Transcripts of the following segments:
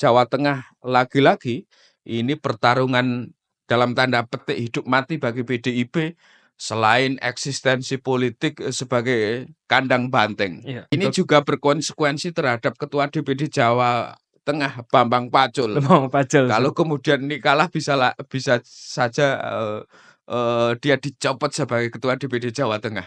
Jawa Tengah lagi-lagi ini pertarungan dalam tanda petik hidup mati bagi PDIP selain eksistensi politik sebagai kandang banteng. Iya, Ini untuk juga berkonsekuensi terhadap Ketua DPD Jawa Tengah Bambang Pacul. Bambang Pacul. Kalau kemudian ini kalah bisa saja dia dicopot sebagai Ketua DPD Jawa Tengah.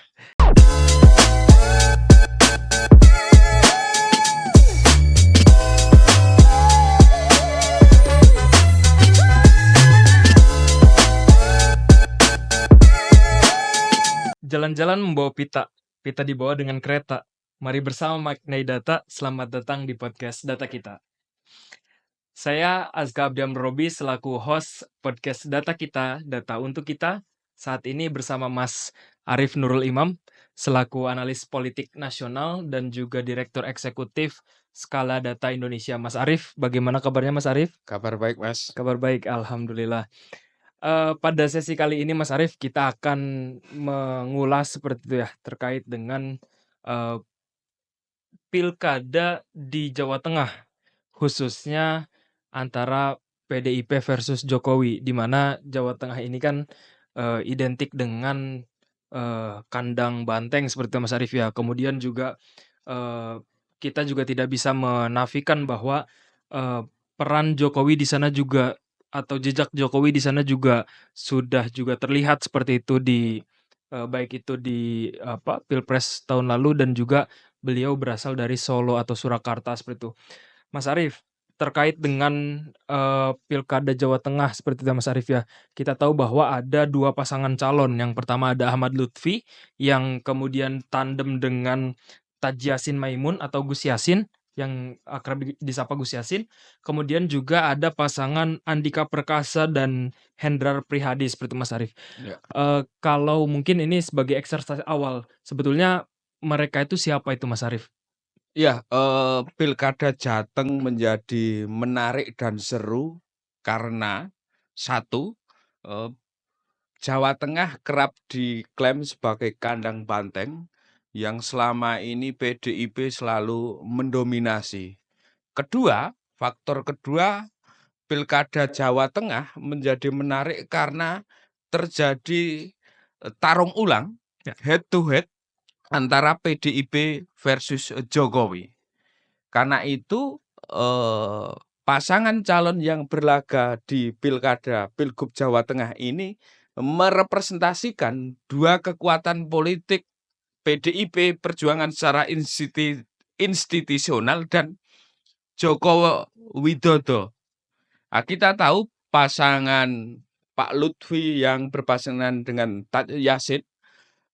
Jalan-jalan membawa pita, pita dibawa dengan kereta. Mari bersama maknai data, selamat datang di podcast Data Kita. Saya Azka Abdiam Robi selaku host podcast Data Kita, Data Untuk Kita. Saat ini bersama Mas Arif Nurul Imam selaku analis politik nasional dan juga Direktur Eksekutif Skala Data Indonesia. Mas Arif, bagaimana kabarnya Mas Arif? Kabar baik, Mas. Kabar baik, alhamdulillah. Pada sesi kali ini Mas Arif, kita akan mengulas seperti itu ya, terkait dengan pilkada di Jawa Tengah, khususnya antara PDIP versus Jokowi, di mana Jawa Tengah ini kan identik dengan kandang banteng seperti itu Mas Arif ya. Kemudian juga kita juga tidak bisa menafikan bahwa peran Jokowi di sana juga atau jejak Jokowi di sana juga sudah juga terlihat seperti itu di baik itu di Pilpres tahun lalu dan juga beliau berasal dari Solo atau Surakarta seperti itu. Mas Arif, terkait dengan Pilkada Jawa Tengah seperti itu Mas Arif ya. Kita tahu bahwa ada 2 pasangan calon. Yang pertama ada Ahmad Lutfi yang kemudian tandem dengan Taji Yassin Maimun atau Gus Yassin yang akrab disapa Gus Yassin. Kemudian juga ada pasangan Andika Perkasa dan Hendrar Prihadi seperti itu Mas Arif. Ya. Kalau mungkin ini sebagai exercise awal, sebetulnya mereka itu siapa itu Mas Arif? Ya, pilkada Jateng menjadi menarik dan seru karena satu, Jawa Tengah kerap diklaim sebagai kandang banteng yang selama ini PDIP selalu mendominasi. Faktor kedua, pilkada Jawa Tengah menjadi menarik karena terjadi tarung ulang, Ya. head to head antara PDIP versus Jokowi. Karena itu pasangan calon yang berlaga di Pilgub Jawa Tengah ini merepresentasikan 2 kekuatan politik PDIP Perjuangan secara institusional dan Joko Widodo. Kita tahu pasangan Pak Lutfi yang berpasangan dengan Taji Yassin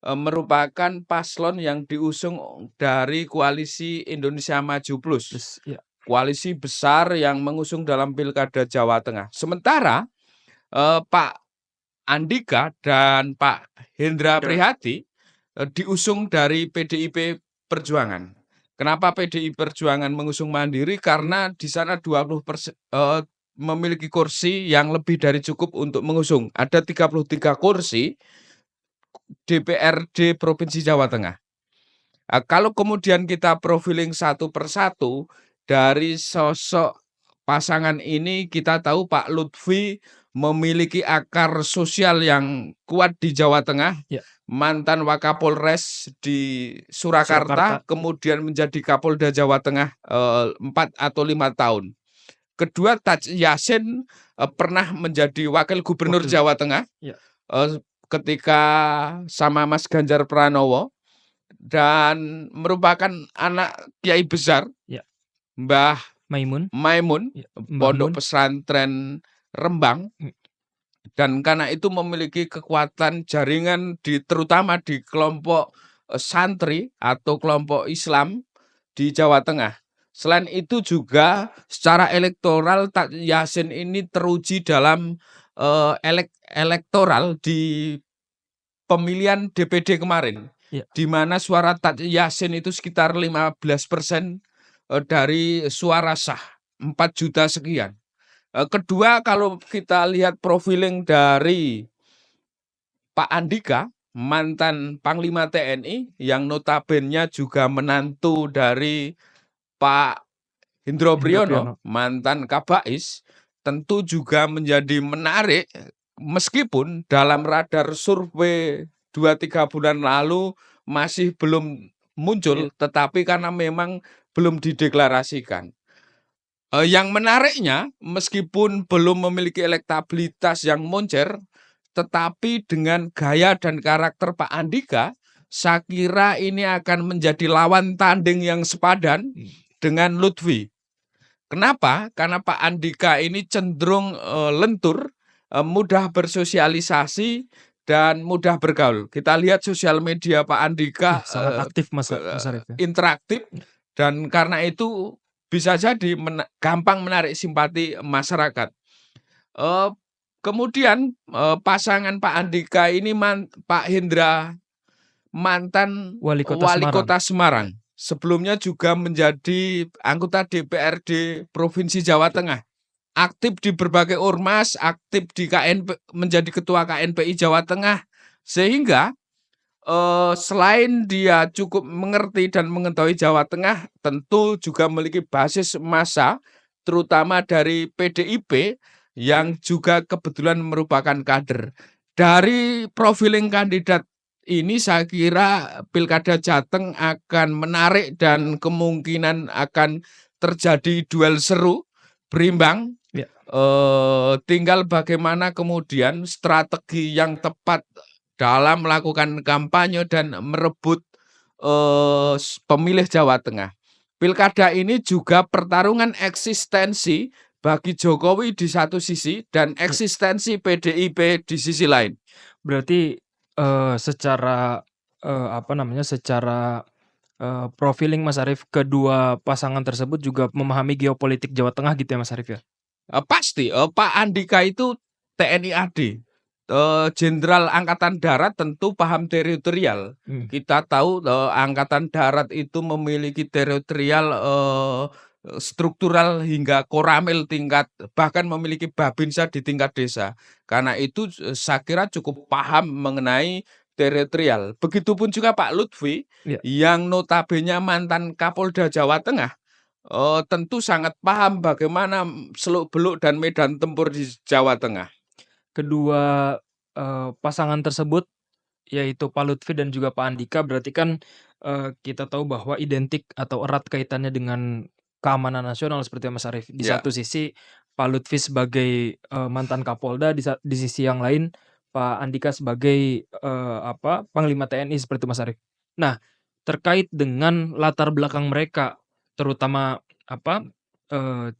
merupakan paslon yang diusung dari koalisi Indonesia Maju Plus. Ya. Koalisi besar yang mengusung dalam Pilkada Jawa Tengah. Sementara Pak Andika dan Pak Hendra Prihadi diusung dari PDIP Perjuangan. Kenapa PDI Perjuangan mengusung mandiri? Karena di sana 20% memiliki kursi yang lebih dari cukup untuk mengusung. Ada 33 kursi DPRD Provinsi Jawa Tengah. Kalau kemudian kita profiling satu persatu dari sosok pasangan ini, kita tahu Pak Lutfi memiliki akar sosial yang kuat di Jawa Tengah. Ya. Mantan Wakapolres di Surakarta, kemudian menjadi Kapolda Jawa Tengah 4 atau 5 tahun. Kedua, Taji Yassin pernah menjadi Wakil Gubernur Jawa Tengah. Ya. Ketika sama Mas Ganjar Pranowo dan merupakan anak kiai besar, ya. Mbah Maimun, ya, Pondok Pesantren Rembang, dan karena itu memiliki kekuatan jaringan terutama di kelompok santri atau kelompok Islam di Jawa Tengah. Selain itu juga secara elektoral Taji Yassin ini teruji dalam elektoral di pemilihan DPD kemarin, ya. di mana suara Taji Yassin itu sekitar 15% dari suara sah, 4 juta sekian. Kedua, kalau kita lihat profiling dari Pak Andika, mantan Panglima TNI, yang notabene juga menantu dari Pak Hendro Hendro Priyono, Priyono. mantan Kabais, tentu juga menjadi menarik meskipun dalam radar survei 2-3 bulan lalu masih belum Iya. muncul, tetapi karena memang belum dideklarasikan. Yang menariknya, meskipun belum memiliki elektabilitas yang moncer, tetapi dengan gaya dan karakter Pak Andika, saya kira ini akan menjadi lawan tanding yang sepadan dengan Lutfi. Kenapa? Karena Pak Andika ini cenderung lentur, mudah bersosialisasi, dan mudah bergaul. Kita lihat sosial media Pak Andika Sangat aktif Mas Arif ya. interaktif, dan karena itu bisa jadi gampang menarik simpati masyarakat. Kemudian pasangan Pak Andika ini Pak Hendra, mantan Wali Kota wali Semarang. kota Semarang. Sebelumnya juga menjadi anggota DPRD Provinsi Jawa Tengah. Aktif di berbagai ormas, aktif di menjadi ketua KNPI Jawa Tengah. Sehingga selain dia cukup mengerti dan mengetahui Jawa Tengah, tentu juga memiliki basis massa, terutama dari PDIP, yang juga kebetulan merupakan kader. Dari profiling kandidat ini saya kira Pilkada Jateng akan menarik dan kemungkinan akan terjadi duel seru, berimbang. Ya. Tinggal bagaimana kemudian strategi yang tepat dalam melakukan kampanye dan merebut pemilih Jawa Tengah. Pilkada ini juga pertarungan eksistensi bagi Jokowi di satu sisi dan eksistensi PDIP di sisi lain. Berarti secara profiling Mas Arif, kedua pasangan tersebut juga memahami geopolitik Jawa Tengah gitu ya Mas Arif ya? Pasti, Pak Andika itu TNI AD, Jenderal Angkatan Darat, tentu paham teritorial. Kita tahu Angkatan Darat itu memiliki teritorial struktural hingga koramil tingkat, bahkan memiliki babinsa di tingkat desa. Karena itu saya kira cukup paham mengenai teritorial. Begitupun juga Pak Lutfi, Ya. yang notabene mantan Kapolda Jawa Tengah, tentu sangat paham bagaimana seluk-beluk dan medan tempur di Jawa Tengah. Kedua pasangan tersebut, yaitu Pak Lutfi dan juga Pak Andika, berarti kan kita tahu bahwa identik atau erat kaitannya dengan keamanan nasional seperti Mas Arif. Di Ya. satu sisi Pak Lutfi sebagai mantan Kapolda, di sisi yang lain Pak Andika sebagai Panglima TNI seperti Mas Arif. Nah, terkait dengan latar belakang mereka, terutama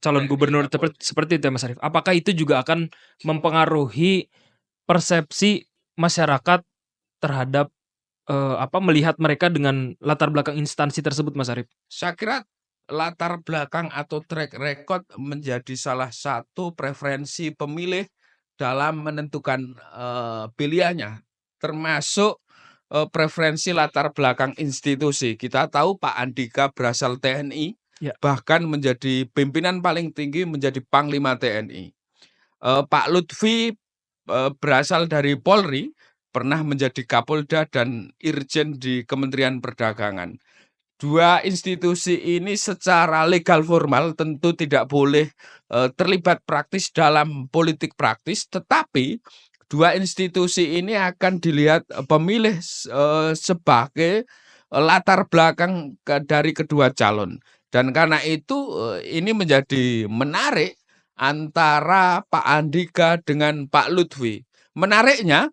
calon gubernur seperti itu ya Mas Arif. Apakah itu juga akan mempengaruhi persepsi masyarakat terhadap melihat mereka dengan latar belakang instansi tersebut Mas Arif? Saya kira latar belakang atau track record menjadi salah satu preferensi pemilih dalam menentukan pilihannya, termasuk preferensi latar belakang institusi. Kita tahu Pak Andika berasal TNI, Ya. bahkan menjadi pimpinan paling tinggi, menjadi Panglima TNI. Pak Lutfi berasal dari Polri, pernah menjadi Kapolda dan Irjen di Kementerian Perdagangan. Dua institusi ini secara legal formal tentu tidak boleh terlibat praktis dalam politik praktis, tetapi dua institusi ini akan dilihat pemilih sebagai latar belakang dari kedua calon. Dan karena itu ini menjadi menarik antara Pak Andika dengan Pak Lutfi. Menariknya,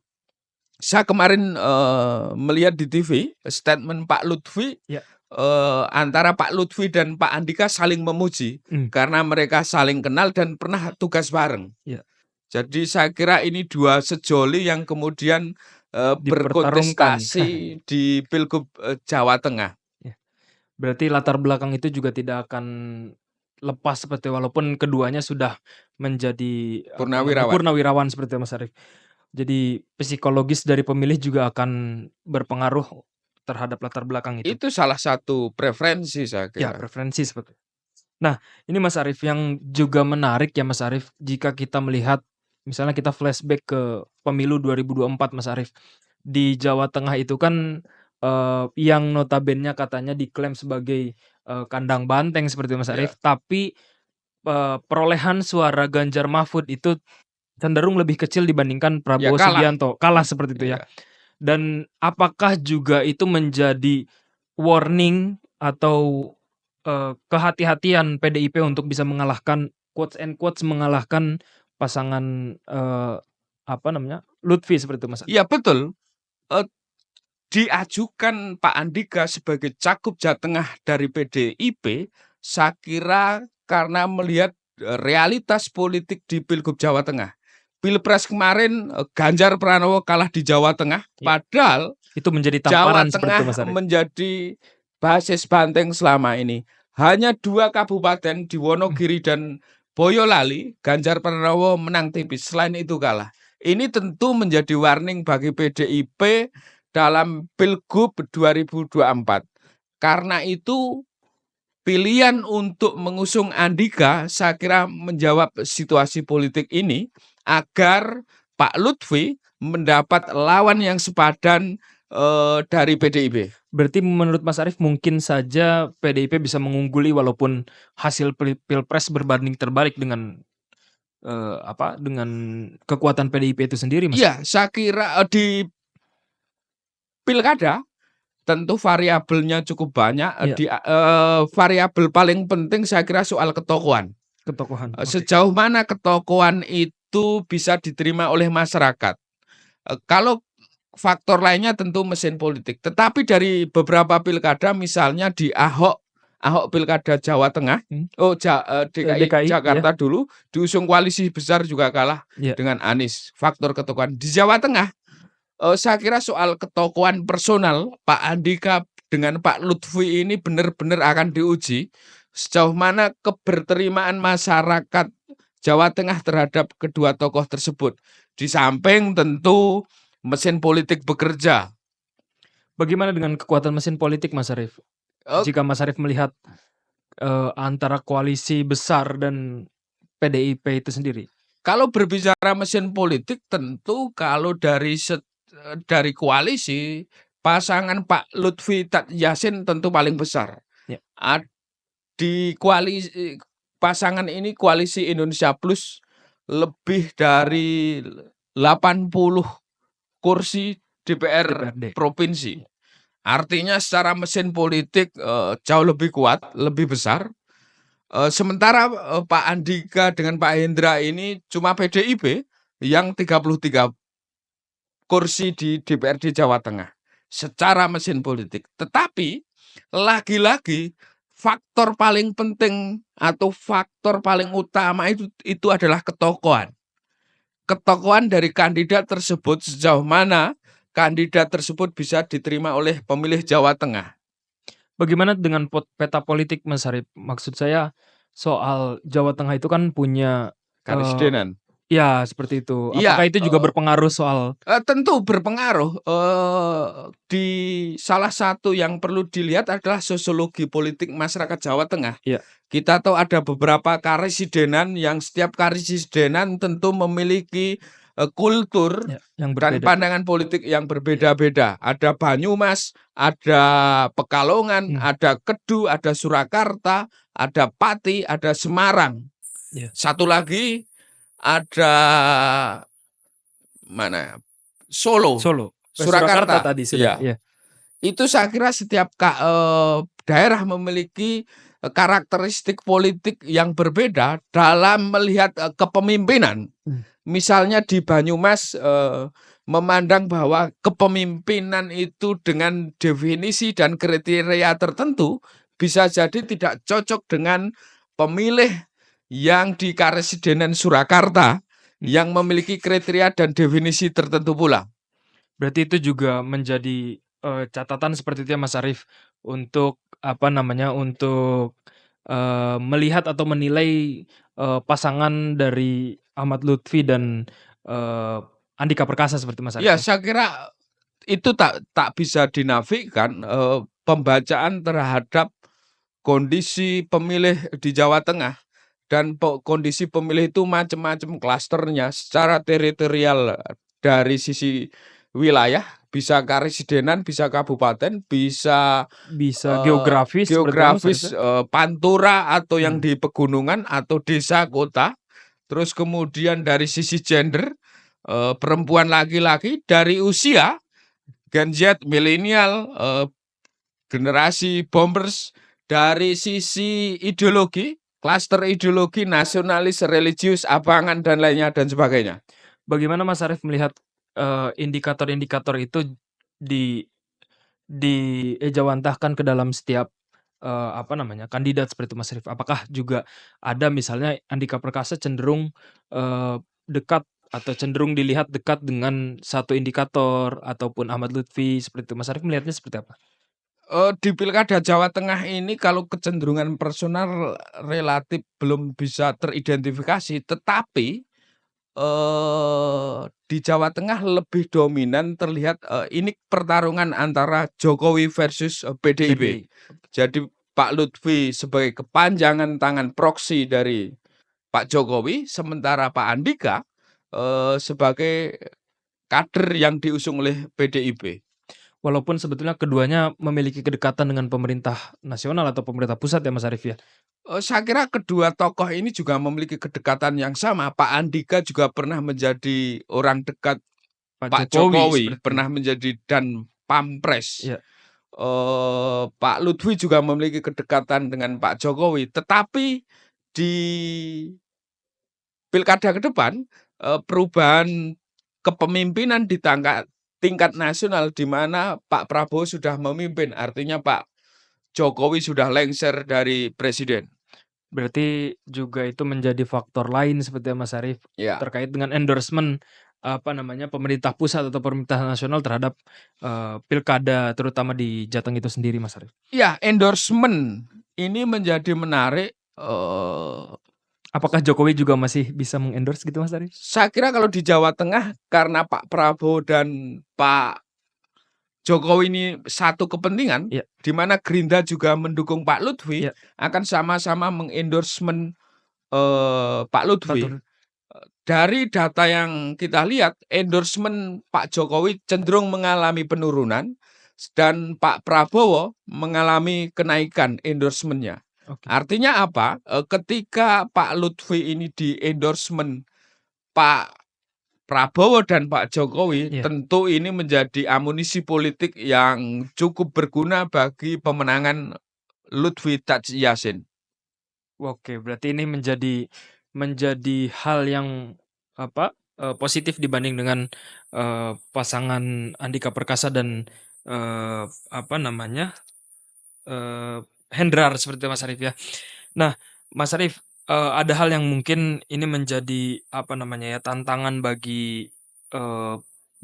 saya kemarin melihat di TV statement Pak Lutfi. Ya. Antara Pak Lutfi dan Pak Andika saling memuji karena mereka saling kenal dan pernah tugas bareng. Ya. Jadi saya kira ini dua sejoli yang kemudian berkontestasi di Pilgub Jawa Tengah. Ya. Berarti latar belakang itu juga tidak akan lepas seperti walaupun keduanya sudah menjadi purnawirawan seperti Mas Arif. Jadi psikologis dari pemilih juga akan berpengaruh terhadap latar belakang itu. Itu salah satu preferensi saya kira. Ya, preferensi seperti. Nah, ini Mas Arif yang juga menarik ya Mas Arif, jika kita melihat misalnya kita flashback ke pemilu 2024 Mas Arif. Di Jawa Tengah itu kan yang notabene katanya diklaim sebagai kandang banteng seperti itu Mas Ya, Arief, tapi, perolehan suara Ganjar Mahfud itu cenderung lebih kecil dibandingkan ya Prabowo kalah. Subianto, kalah seperti itu ya. Iya. Dan apakah juga itu menjadi warning atau, kehati-hatian PDIP untuk bisa mengalahkan, quotes and quotes, mengalahkan pasangan, apa namanya, Lutfi seperti itu Mas Arief? Iya betul, eee, diajukan Pak Andika sebagai cagup Jawa Tengah dari PDIP, saya kira karena melihat, realitas politik di Pilgub Jawa Tengah. Pilpres kemarin, Ganjar Pranowo kalah di Jawa Tengah, Ya, padahal itu menjadi Jawa tamparan seperti itu Mas Tengah Arief? menjadi basis banteng selama ini. Hanya 2 kabupaten di Mmm, Wonogiri dan Boyolali, Ganjar Pranowo menang tipis, selain itu kalah. Ini tentu menjadi warning bagi PDIP dalam Pilgub 2024. Karena itu pilihan untuk mengusung Andika saya kira menjawab situasi politik ini agar Pak Lutfi mendapat lawan yang sepadan, dari PDIP. Berarti menurut Mas Arief mungkin saja PDIP bisa mengungguli walaupun hasil pilpres berbanding terbalik dengan, apa, dengan kekuatan PDIP itu sendiri Mas Iya, Arief? saya kira, di pilkada tentu variabelnya cukup banyak, Iya, variabel paling penting saya kira soal ketokohan. ketokohan, oke. Sejauh mana ketokohan itu bisa diterima oleh masyarakat. Kalau faktor lainnya tentu mesin politik. Tetapi dari beberapa pilkada misalnya di Ahok pilkada Jawa Tengah, Mhm, DKI DKI, iya, Jakarta dulu diusung koalisi besar juga kalah iya. dengan Anies. Faktor ketokohan. Di Jawa Tengah, saya kira soal ketokohan personal Pak Andika dengan Pak Lutfi ini benar-benar akan diuji sejauh mana keberterimaan masyarakat Jawa Tengah terhadap kedua tokoh tersebut. Di samping tentu mesin politik bekerja. Bagaimana dengan kekuatan mesin politik Mas Arief? Eee, Jika Mas Arief melihat, antara koalisi besar dan PDIP itu sendiri? kalau berbicara mesin politik tentu kalau dari koalisi, pasangan Pak Lutfi Yasin tentu paling besar. Ya, Ad di koalisi pasangan ini Koalisi Indonesia Plus lebih dari 80 kursi DPR DPRD. provinsi. Artinya secara mesin politik, jauh lebih kuat, lebih besar. Sementara, Pak Andika dengan Pak Hendra ini cuma PDIP yang 33 kursi di DPRD Jawa Tengah, secara mesin politik. Tetapi, lagi-lagi faktor paling penting atau faktor paling utama itu adalah ketokohan. Ketokohan dari kandidat tersebut sejauh mana kandidat tersebut bisa diterima oleh pemilih Jawa Tengah. Bagaimana dengan peta politik Mas Arief? Maksud saya soal Jawa Tengah itu kan punya, eee Karesidenan. ya seperti itu. Iya, Apakah itu juga berpengaruh soal tentu berpengaruh, di salah satu yang perlu dilihat adalah sosiologi politik masyarakat Jawa Tengah. ya, Kita tahu ada beberapa karesidenan yang setiap karesidenan tentu memiliki, kultur ya, yang dan berbeda? pandangan politik yang berbeda-beda. Ada Banyumas, ada Pekalongan, Mmm, ada Kedu, ada Surakarta, ada Pati, ada Semarang. iya. Satu lagi ada mana, Solo, Solo, Surakarta Surakarta, tadi sudah, iya. iya. Itu saya kira setiap daerah memiliki, karakteristik politik yang berbeda dalam melihat, kepemimpinan. Mmm, Misalnya di Banyumas, memandang bahwa kepemimpinan itu dengan definisi dan kriteria tertentu bisa jadi tidak cocok dengan pemilih yang di Karesidenan Surakarta mmm. yang memiliki kriteria dan definisi tertentu pula. Berarti itu juga menjadi, catatan seperti itu ya Mas Arief, untuk apa namanya, untuk, melihat atau menilai, pasangan dari Ahmad Lutfi dan, eee, Andika Perkasa seperti Mas Arief Ya, ya? saya kira itu tak tak bisa dinafikan, pembacaan terhadap kondisi pemilih di Jawa Tengah dan kondisi pemilih itu macam-macam klasternya secara teritorial dari sisi wilayah, bisa karesidenan, bisa kabupaten, bisa, Bisa geografis seperti itu Mas Arif geografis, ya? pantura atau yang Hmm. di pegunungan atau desa, kota. Terus kemudian dari sisi gender, perempuan laki-laki, dari usia, Gen Z, milenial, generasi boomers, dari sisi ideologi, klaster ideologi, nasionalis, religius, abangan, dan lainnya, dan sebagainya. Bagaimana Mas Arif melihat, indikator-indikator itu di diejawantahkan ke dalam setiap, apa namanya, kandidat seperti itu Mas Arif? Apakah juga ada misalnya Andika Perkasa cenderung, dekat atau cenderung dilihat dekat dengan satu indikator ataupun Ahmad Lutfi seperti itu, Mas Arif melihatnya seperti apa? Di pilkada Jawa Tengah ini kalau kecenderungan personal relatif belum bisa teridentifikasi, tetapi, di Jawa Tengah lebih dominan terlihat, ini pertarungan antara Jokowi versus, PDIP. PDI. Jadi Pak Lutfi sebagai kepanjangan tangan proksi dari Pak Jokowi, sementara Pak Andika, sebagai kader yang diusung oleh PDIP. Walaupun sebetulnya keduanya memiliki kedekatan dengan pemerintah nasional atau pemerintah pusat ya Mas Arif ya? Saya kira kedua tokoh ini juga memiliki kedekatan yang sama. Pak Andika juga pernah menjadi orang dekat Pak Pak Jokowi Jokowi, seperti pernah menjadi dan Pampres. iya, Pak Lutfi juga memiliki kedekatan dengan Pak Jokowi, tetapi di pilkada ke depan, perubahan kepemimpinan di tingkat nasional di mana Pak Prabowo sudah memimpin, artinya Pak Jokowi sudah lengser dari presiden. berarti juga itu menjadi faktor lain seperti yang Mas Arif Ya. terkait dengan endorsement, apa namanya, pemerintah pusat atau pemerintah nasional terhadap, pilkada terutama di Jateng itu sendiri Mas Arif. Ya, endorsement ini menjadi menarik, Apakah Jokowi juga masih bisa meng-endorse gitu Mas Arif? saya kira kalau di Jawa Tengah karena Pak Prabowo dan Pak Jokowi ini satu kepentingan, Iya di mana Gerindra juga mendukung Pak Lutfi, iya, akan sama-sama mengendorsement, Pak Lutfi. betul. Dari data yang kita lihat, endorsement Pak Jokowi cenderung mengalami penurunan dan Pak Prabowo mengalami kenaikan endorsement-nya. Oke, Artinya apa? Ketika Pak Lutfi ini di-endorsement Pak Prabowo dan Pak Jokowi, iya. tentu ini menjadi amunisi politik yang cukup berguna bagi pemenangan Lutfi Tads Yassin. Oke, berarti ini menjadi hal yang, apa, positif dibanding dengan, pasangan Andika Perkasa dan, apa namanya, Hendrar seperti itu Mas Arif ya. Nah, Mas Arif, ada hal yang mungkin ini menjadi, apa namanya ya, tantangan bagi, eee,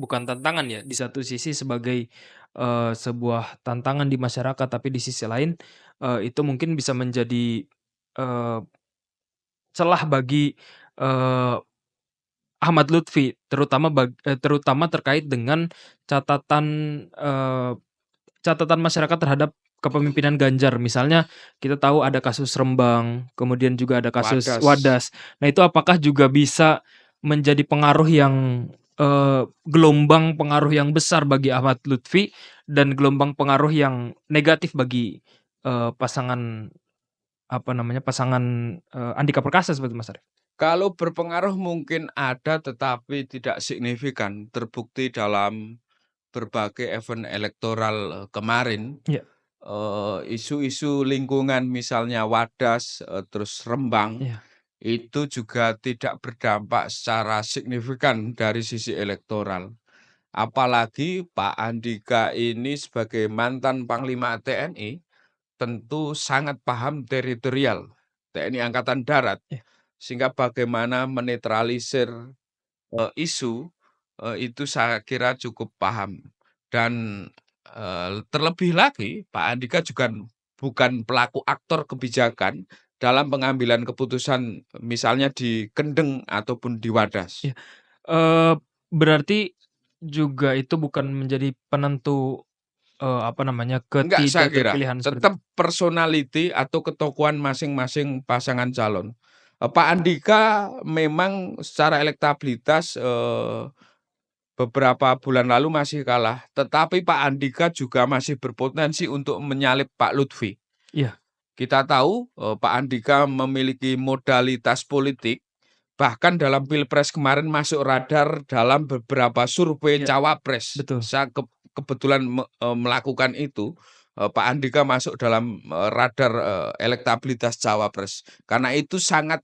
bukan tantangan ya, di satu sisi sebagai, sebuah tantangan di masyarakat, tapi di sisi lain, itu mungkin bisa menjadi, eee, celah bagi, eee, Ahmad Lutfi, terutama terkait dengan catatan, eee catatan masyarakat terhadap kepemimpinan Ganjar. Misalnya kita tahu ada kasus Rembang, kemudian juga ada kasus Wadas. Wadas. Nah, itu apakah juga bisa menjadi pengaruh yang, gelombang pengaruh yang besar bagi Ahmad Lutfi dan gelombang pengaruh yang negatif bagi, pasangan, apa namanya, pasangan, Andika Perkasa seperti Mas Arief? Kalau berpengaruh mungkin ada, tetapi tidak signifikan, terbukti dalam berbagai event elektoral, kemarin, Iya isu-isu lingkungan misalnya Wadas, terus Rembang, iya. itu juga tidak berdampak secara signifikan dari sisi elektoral. Apalagi Pak Andika ini sebagai mantan Panglima TNI, tentu sangat paham teritorial TNI Angkatan Darat, Iya. sehingga bagaimana menetralisir, isu, itu saya kira cukup paham. Dan, terlebih lagi Pak Andika juga bukan pelaku aktor kebijakan dalam pengambilan keputusan misalnya di Kendeng ataupun di Wadas. Iya. Eee, berarti juga itu bukan menjadi penentu, apa namanya, Enggak, saya kira. ketidakterpilihan seperti Tetap personality atau ketokohan masing-masing pasangan calon. Pak Andika memang secara elektabilitas, beberapa bulan lalu masih kalah, tetapi Pak Andika juga masih berpotensi untuk menyalip Pak Lutfi. Iya. Kita tahu, Pak Andika memiliki modalitas politik, bahkan dalam Pilpres kemarin masuk radar dalam beberapa survei Iya, cawapres. betul. Saya kebetulan melakukan itu, Pak Andika masuk dalam, radar, elektabilitas cawapres. Karena itu sangat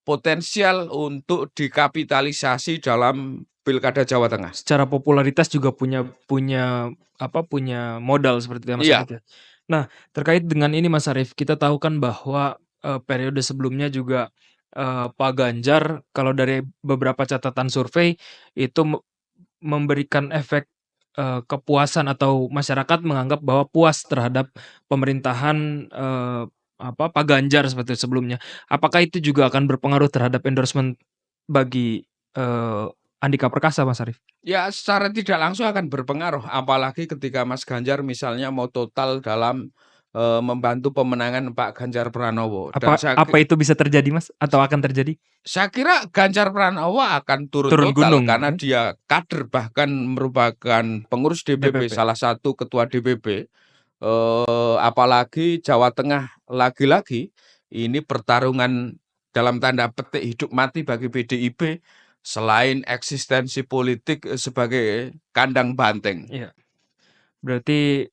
potensial untuk dikapitalisasi dalam Pilkada Jawa Tengah. Secara popularitas juga punya punya apa, punya modal seperti itu ya, Mas Iya, Arif ya. Nah, terkait dengan ini Mas Arif, kita tahu kan bahwa, periode sebelumnya juga, Pak Ganjar kalau dari beberapa catatan survei itu memberikan efek, kepuasan atau masyarakat menganggap bahwa puas terhadap pemerintahan, Pak Ganjar seperti sebelumnya. Apakah itu juga akan berpengaruh terhadap endorsement bagi, Andika Perkasa, Mas Arif? ya secara tidak langsung akan berpengaruh, apalagi ketika Mas Ganjar misalnya mau total dalam, membantu pemenangan Pak Ganjar Pranowo dan Apa itu bisa terjadi, Mas? Atau akan terjadi? saya kira Ganjar Pranowo akan turun Turun total gunung, karena dia kader, bahkan merupakan pengurus DPP, DPP. salah satu ketua DPP. Apalagi Jawa Tengah lagi-lagi ini pertarungan dalam tanda petik hidup mati bagi PDIP selain eksistensi politik, sebagai kandang banteng. Iya. Berarti,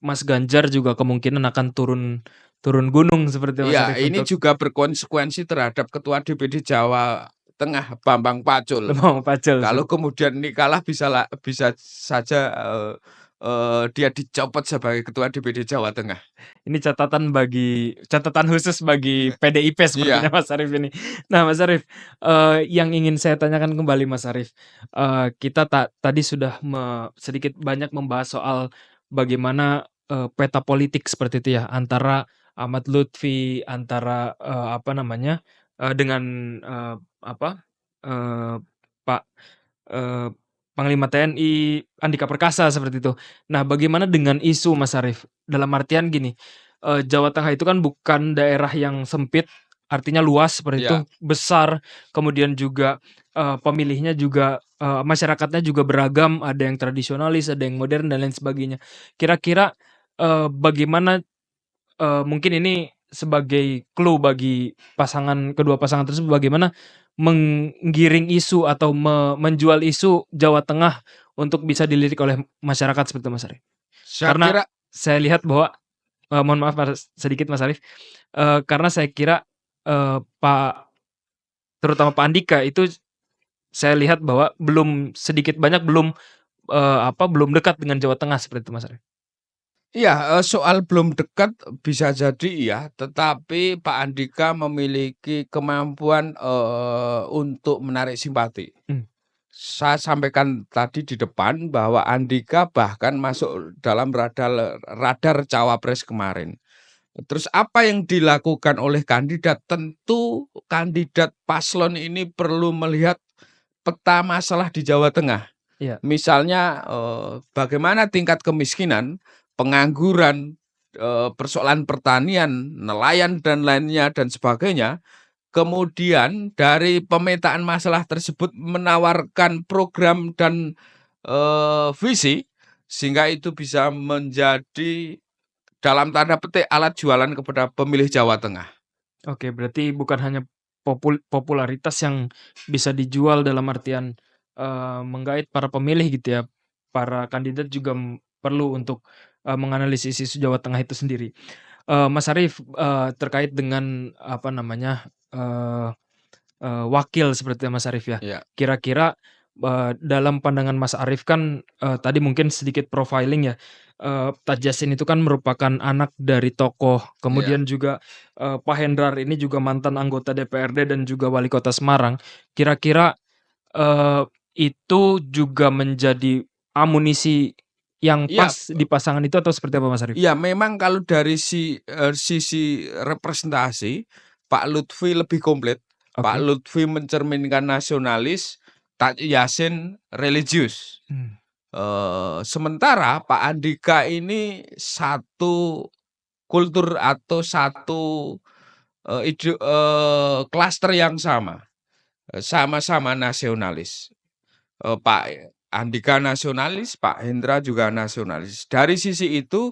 Mas Ganjar juga kemungkinan akan turun turun gunung seperti Mas Iya, Arif ini untuk juga berkonsekuensi terhadap Ketua DPD Jawa Tengah Bambang Pacul. Bambang Pacul Kalau kemudian ini kalah bisa saja, dia dicopot sebagai Ketua DPD Jawa Tengah. Ini catatan khusus bagi PDIP sepertinya Iya. Mas Arif ini. Nah Mas Arif, yang ingin saya tanyakan kembali Mas Arif, kita tadi sudah sedikit banyak membahas soal bagaimana, peta politik seperti itu ya, antara Ahmad Lutfi, antara, dengan, eee, apa, eee, Pak, eee, Panglima TNI Andika Perkasa seperti itu. Nah bagaimana dengan isu Mas Arif? Dalam artian gini, Jawa Tengah itu kan bukan daerah yang sempit, artinya luas seperti itu, Ya. besar, kemudian juga, pemilihnya juga, masyarakatnya juga beragam, ada yang tradisionalis, ada yang modern dan lain sebagainya. Kira-kira, bagaimana, mungkin ini sebagai clue bagi kedua pasangan tersebut, bagaimana menggiring isu atau menjual isu Jawa Tengah untuk bisa dilirik oleh masyarakat seperti itu, Mas Arif? Saya Karena kira saya lihat bahwa mohon maaf sedikit Mas Arif, karena saya kira, terutama Pak Andika itu saya lihat bahwa sedikit banyak belum dekat dengan Jawa Tengah seperti itu Mas Arif. iya, soal belum dekat bisa jadi iya, tetapi Pak Andika memiliki kemampuan, untuk menarik simpati. Mmm, Saya sampaikan tadi di depan bahwa Andika bahkan masuk dalam radar radar cawapres kemarin. Terus apa yang dilakukan oleh kandidat? Tentu kandidat paslon ini perlu melihat peta masalah di Jawa Tengah. iya. Misalnya, bagaimana tingkat kemiskinan, pengangguran, persoalan pertanian, nelayan dan lainnya dan sebagainya. Kemudian dari pemetaan masalah tersebut menawarkan program dan, visi, sehingga itu bisa menjadi dalam tanda petik alat jualan kepada pemilih Jawa Tengah. Oke, berarti bukan hanya popularitas yang bisa dijual dalam artian, menggait para pemilih gitu ya, para kandidat juga perlu untuk, menganalisis isu Jawa Tengah itu sendiri. Mas Arief, terkait dengan eee wakil seperti Mas Arief ya. Ya, Kira-kira, dalam pandangan Mas Arief kan, tadi mungkin sedikit profiling ya, Taj Yassin itu kan merupakan anak dari tokoh, iya. kemudian juga, Pak Hendrar ini juga mantan anggota DPRD dan juga wali kota Semarang. Kira-kira, eee, itu juga menjadi amunisi yang Iya, pas di pasangan itu atau seperti apa Mas Arief? iya, memang kalau dari sisi representasi, Pak Lutfi lebih komplit. Pak Oke. Lutfi mencerminkan nasionalis, Taj Yassin religius. Mmm, Sementara Pak Andika ini satu kultur atau satu, klaster yang sama, sama-sama nasionalis. Pak Andika nasionalis, Pak Hendra juga nasionalis. Dari sisi itu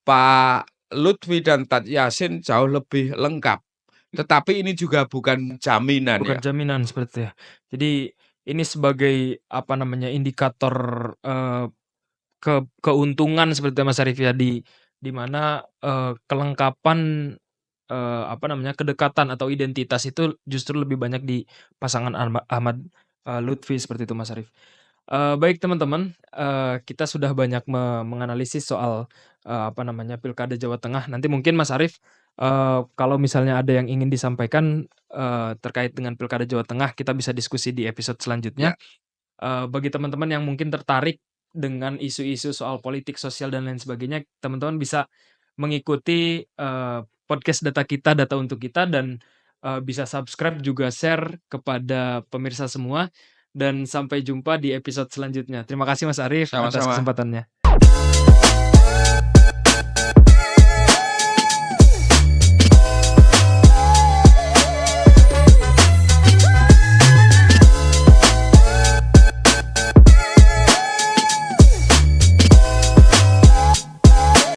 Pak Lutfi dan Tat Yasin jauh lebih lengkap. Tetapi ini juga bukan jaminan Bukan ya. jaminan seperti itu ya. Jadi ini sebagai apa namanya indikator keuntungan seperti Mas Arif ya di mana kelengkapan apa namanya kedekatan atau identitas itu justru lebih banyak di pasangan Ahmad Lutfi seperti itu Mas Arif. Baik teman-teman, kita sudah banyak menganalisis soal apa namanya Pilkada Jawa Tengah. Nanti mungkin Mas Arif kalau misalnya ada yang ingin disampaikan terkait dengan Pilkada Jawa Tengah, kita bisa diskusi di episode selanjutnya. Ya. Bagi teman-teman yang mungkin tertarik dengan isu-isu soal politik, sosial, dan lain sebagainya, teman-teman bisa mengikuti podcast Data Kita, Data Untuk Kita, dan bisa subscribe juga share kepada pemirsa semua. Dan sampai jumpa di episode selanjutnya. Terima kasih Mas Arif atas Sama-sama. kesempatannya.